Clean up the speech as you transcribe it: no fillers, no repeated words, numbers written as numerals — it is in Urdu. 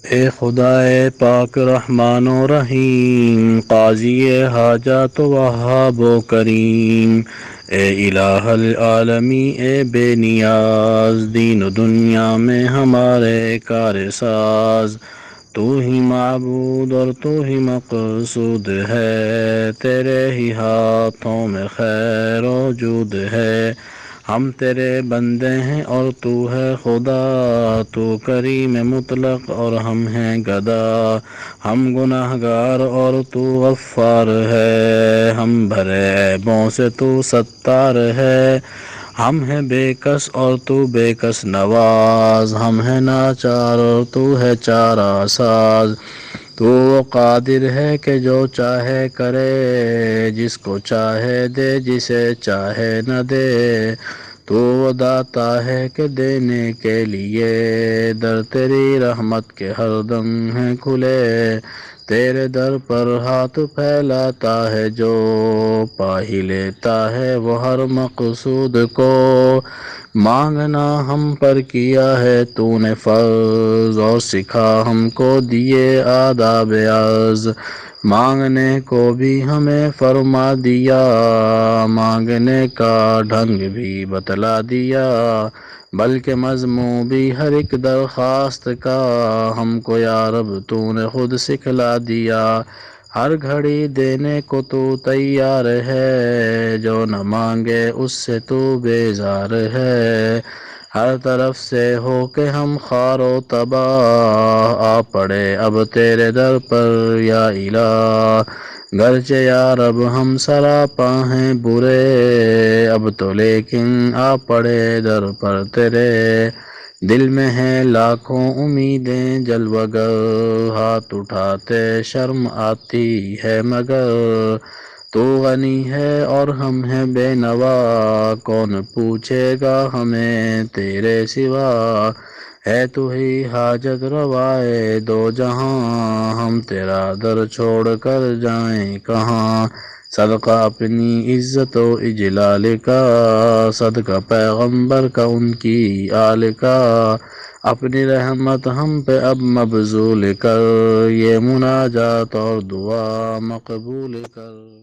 اے خدائے پاک رحمان و رحیم، قاضی حاجات وہاب و کریم، اے الہ العالمین، اے بے نیاز، دین و دنیا میں ہمارے کار ساز، تو ہی معبود اور تو ہی مقصود ہے، تیرے ہی ہاتھوں میں خیر و جود ہے، ہم تیرے بندے ہیں اور تو ہے خدا، تو کریم مطلق اور ہم ہیں گدا، ہم گناہ گار اور تو غفار ہے، ہم بھرے عیبوں سے تو ستار ہے، ہم ہیں بے کس اور تو بے کس نواز، ہم ہیں ناچار اور تو ہے چارہ ساز، تو وہ قادر ہے کہ جو چاہے کرے، جس کو چاہے دے جسے چاہے نہ دے، تو وہ داتا ہے کہ دینے کے لیے، در تیری رحمت کے ہر دم ہیں کھلے، تیرے در پر ہاتھ پھیلاتا ہے جو، پا ہی لیتا ہے وہ ہر مقصود کو، مانگنا ہم پر کیا ہے تو نے فرض، اور سکھا ہم کو دیے آداب عرض، مانگنے کو بھی ہمیں فرما دیا، مانگنے کا ڈھنگ بھی بتلا دیا، بلکہ مضمون بھی ہر ایک درخواست کا، ہم کو یا رب تو نے خود سکھلا دیا، ہر گھڑی دینے کو تو تیار ہے، جو نہ مانگے اس سے تو بیزار ہے، ہر طرف سے ہو کے ہم خوار و تباہ، آ پڑے اب تیرے در پر یا الہ، گرچہ یا رب ہم سراپا ہیں برے، اب تو لیکن آ پڑے در پر تیرے، دل میں ہیں لاکھوں امیدیں جلوہ گر، ہاتھ اٹھاتے شرم آتی ہے مگر، تو غنی ہے اور ہم ہیں بے نوا، کون پوچھے گا ہمیں تیرے سوا، ہے تو ہی حاجت روائے دو جہاں، ہم تیرا در چھوڑ کر جائیں کہاں، صدقہ اپنی عزت و اجلال کا، صدقہ پیغمبر کا ان کی آل کا، اپنی رحمت ہم پہ اب مبذول کر، یہ مناجات اور دعا مقبول کر۔